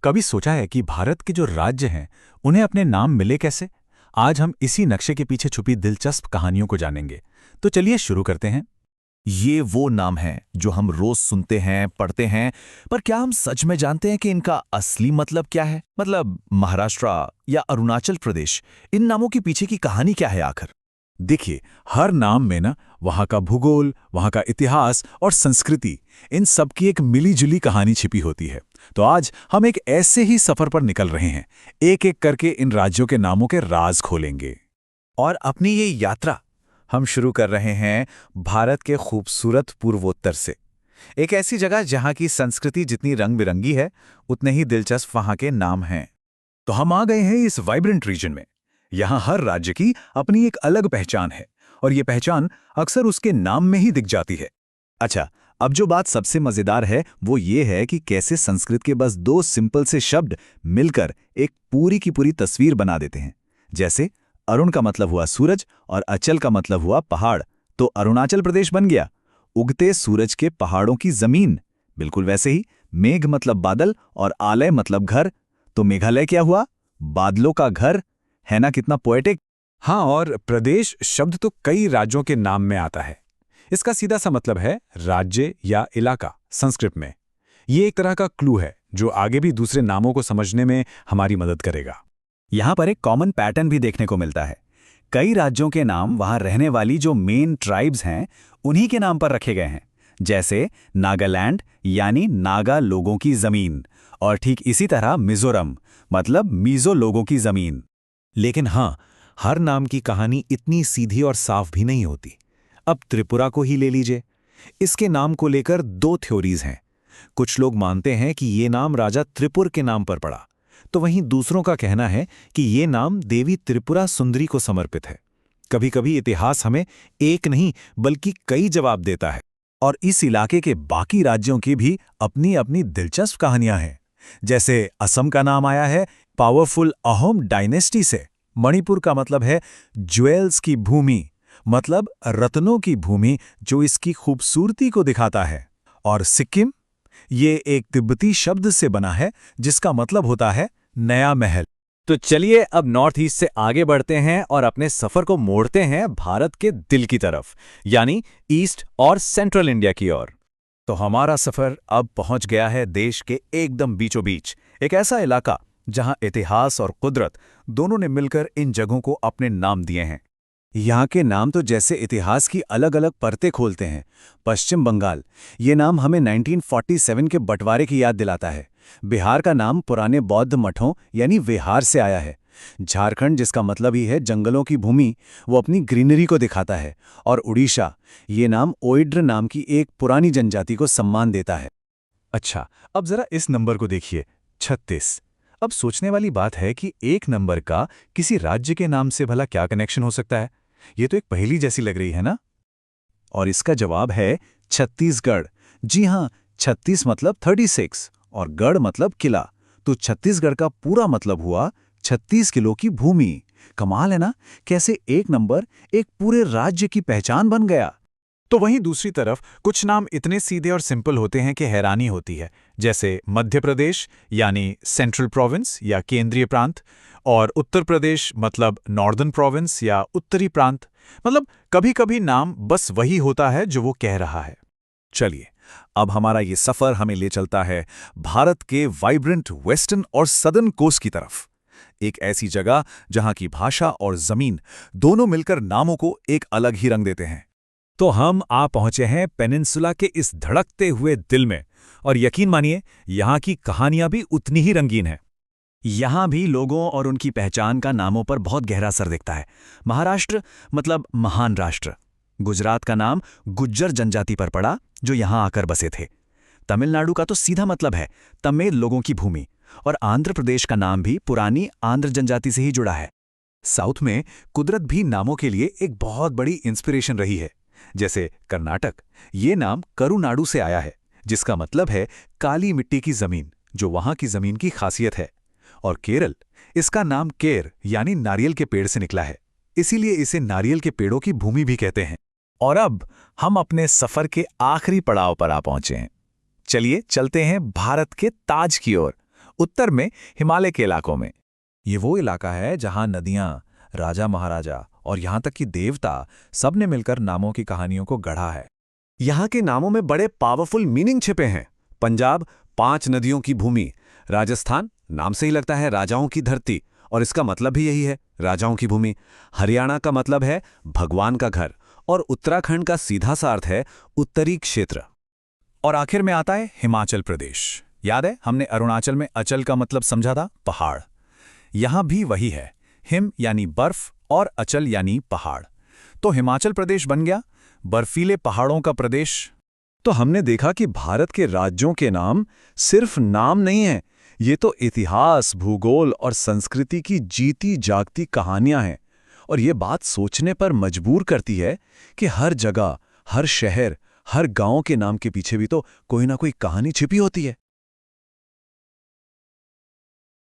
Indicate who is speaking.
Speaker 1: कभी सोचा है कि भारत के जो राज्य हैं उन्हें अपने नाम मिले कैसे? आज हम इसी नक्शे के पीछे छुपी दिलचस्प कहानियों को जानेंगे। तो चलिए शुरू करते हैं।
Speaker 2: ये वो नाम हैं जो हम रोज सुनते हैं, पढ़ते हैं, पर क्या हम सच में जानते हैं कि इनका असली मतलब क्या है? मतलब महाराष्ट्र या अरुणाचल प्रदेश, इन नामों के पीछे की कहानी क्या है आखिर?
Speaker 1: देखिए, हर नाम में ना वहाँ का भूगोल, वहाँ का इतिहास और संस्कृति, इन सब की एक मिली-जुली कहानी छिपी होती है। तो आज हम एक ऐसे ही सफर पर निकल रहे हैं। एक-एक करके इन राज्यों के नामों के राज खोलेंगे।
Speaker 2: और अपनी ये यात्रा हम शुरू कर रहे हैं भारत के खूबसूरत पूर्वोत्तर से। एक ऐसी जगह जहाँ की संस्कृति जितनी रंग बिरंगी है, उतने ही दिलचस्प वहाँ के नाम हैं।
Speaker 1: तो हम आ गए हैं इस वाइब्रेंट रीजन में। यहाँ हर राज्य की अपनी एक अलग पहचान है और ये पहचान अक्सर उसके नाम में ही दिख जाती है।
Speaker 2: अच्छा, अब जो बात सबसे मजेदार है वो ये है कि कैसे संस्कृत के बस दो सिंपल से शब्द मिलकर एक पूरी की पूरी तस्वीर बना देते हैं। जैसे अरुण का मतलब हुआ सूरज और अचल का मतलब हुआ पहाड़, तो अरुणाचल प्रदेश बन गया उगते सूरज के पहाड़ों की जमीन। बिल्कुल वैसे ही मेघ मतलब बादल और आलय मतलब घर, तो मेघालय क्या हुआ? बादलों का घर। है ना कितना पोएटिक?
Speaker 1: हाँ, और प्रदेश शब्द तो कई राज्यों के नाम में आता है। इसका सीधा सा मतलब है राज्य या इलाका संस्कृत में। ये एक तरह का क्लू है जो आगे भी दूसरे नामों को समझने में हमारी मदद करेगा।
Speaker 2: यहाँ पर एक कॉमन पैटर्न भी देखने को मिलता है। कई राज्यों के नाम वहाँ रहने वाली जो मेन ट्राइब्स हैं, उन्हीं के नाम पर रखे गए हैं। जैसे नागालैंड यानी नागा लोगों की जमीन, और ठीक इसी तरह मिजोरम मतलब मिजो लोगों की जमीन।
Speaker 3: लेकिन हाँ, हर नाम की कहानी इतनी सीधी और साफ भी नहीं होती। अब त्रिपुरा को ही ले लीजिए। इसके नाम को लेकर दो थ्योरीज हैं। कुछ लोग मानते हैं कि ये नाम राजा त्रिपुर के नाम पर पड़ा, तो वहीं दूसरों का कहना है कि ये नाम देवी त्रिपुरा सुंदरी को समर्पित है। कभी-कभी इतिहास हमें एक नहीं बल्कि कई जवाब देता है।
Speaker 1: और इस इलाके के बाकी राज्यों की भी अपनी अपनी दिलचस्प कहानियां हैं। जैसे असम का नाम आया है पावरफुल अहोम डायनेस्टी से। मणिपुर का मतलब है ज्वेल्स की भूमि, मतलब रत्नों की भूमि जो इसकी खूबसूरती को दिखाता है। और सिक्किम, ये एक तिब्बती शब्द से बना है जिसका मतलब होता है नया महल।
Speaker 3: तो चलिए अब नॉर्थ ईस्ट से आगे बढ़ते हैं और अपने सफर को मोड़ते हैं भारत के दिल की तरफ, यानी ईस्ट और सेंट्रल इंडिया की ओर।
Speaker 2: तो हमारा सफर अब पहुंच गया है देश के एकदम बीचों बीच, एक ऐसा इलाका जहां इतिहास और कुदरत दोनों ने मिलकर इन जगहों को अपने नाम दिए हैं।
Speaker 1: यहाँ के नाम तो जैसे इतिहास की अलग अलग परतें खोलते हैं। पश्चिम बंगाल, ये नाम हमें 1947 के बंटवारे की याद दिलाता है। बिहार का नाम पुराने बौद्ध मठों यानी विहार से आया है। झारखंड, जिसका मतलब ही है जंगलों की भूमि, वो अपनी ग्रीनरी को दिखाता है। और उड़ीसा, ये नाम ओइड्र नाम की एक पुरानी जनजाति को सम्मान देता है। अच्छा, अब जरा इस नंबर को देखिए, 36। अब सोचने वाली बात है कि एक नंबर का किसी राज्य के नाम से भला क्या कनेक्शन हो सकता है? ये तो एक पहेली जैसी लग रही है ना? और इसका जवाब है छत्तीसगढ़। जी हाँ, 36 मतलब 36 और गढ़ मतलब किला। तो छत्तीसगढ़ का पूरा मतलब हुआ 36 किलो की भूमि। कमाल है ना, कैसे एक नंबर एक पूरे राज्य की पहचान बन गया। तो वहीं दूसरी तरफ कुछ नाम इतने सीधे और सिंपल होते हैं कि हैरानी होती है। जैसे मध्य प्रदेश यानी सेंट्रल प्रोविंस या केंद्रीय प्रांत, और उत्तर प्रदेश मतलब नॉर्दर्न प्रोविंस या उत्तरी प्रांत। मतलब कभी-कभी नाम बस वही होता है जो वो कह रहा है। चलिए, अब हमारा ये सफर हमें ले चलता है भारत के वाइब्रेंट वेस्टर्न और सदर्न कोस्ट की तरफ। एक ऐसी जगह जहां की भाषा और जमीन दोनों मिलकर नामों को एक अलग ही रंग देते हैं।
Speaker 3: तो हम आ पहुंचे हैं पेनिनसुला के इस धड़कते हुए दिल में, और यकीन मानिए यहाँ की कहानियां भी उतनी ही रंगीन हैं।
Speaker 2: यहाँ भी लोगों और उनकी पहचान का नामों पर बहुत गहरा असर दिखता है। महाराष्ट्र मतलब महान राष्ट्र। गुजरात का नाम गुज्जर जनजाति पर पड़ा जो यहाँ आकर बसे थे। तमिलनाडु का तो सीधा मतलब है तमिल लोगों की भूमि, और आंध्र प्रदेश का नाम भी पुरानी आंध्र जनजाति से ही जुड़ा है।
Speaker 1: साउथ में कुदरत भी नामों के लिए एक बहुत बड़ी इंस्पिरेशन रही है। जैसे कर्नाटक, ये नाम करुनाडु से आया है, जिसका मतलब है काली मिट्टी की जमीन, जो वहां की जमीन की खासियत है। और केरल, इसका नाम केर यानी नारियल के पेड़ से निकला है, इसीलिए इसे नारियल के पेड़ों की भूमि भी कहते हैं। और अब हम अपने सफर के आखिरी पड़ाव पर आ पहुंचे हैं। चलिए चलते हैं भारत के ताज की ओर,
Speaker 2: उत्तर में हिमालय के इलाकों में।
Speaker 3: ये वो इलाका है जहां नदियां, राजा महाराजा और यहां तक कि देवता सब ने मिलकर नामों की कहानियों को गढ़ा है।
Speaker 1: यहाँ के नामों में बड़े पावरफुल मीनिंग छिपे हैं। पंजाब 5 नदियों की भूमि, राजस्थान नाम से ही लगता है राजाओं की धरती और इसका मतलब भी यही है, राजाओं की भूमि। हरियाणा का मतलब है भगवान का घर और उत्तराखंड का सीधा सा अर्थ है उत्तरी क्षेत्र।
Speaker 2: और आखिर में आता है हिमाचल प्रदेश। याद है हमने अरुणाचल में अचल का मतलब समझा था, पहाड़। यहां भी वही है, हिम यानी बर्फ और अचल यानी पहाड़। तो हिमाचल प्रदेश बन गया बर्फीले पहाड़ों का प्रदेश।
Speaker 1: तो हमने देखा कि भारत के राज्यों के नाम सिर्फ नाम नहीं हैं, ये तो इतिहास, भूगोल और संस्कृति की जीती जागती कहानियां हैं। और ये बात सोचने पर मजबूर करती है कि हर जगह, हर शहर, हर गांव के नाम के पीछे भी तो कोई ना कोई कहानी छिपी होती है।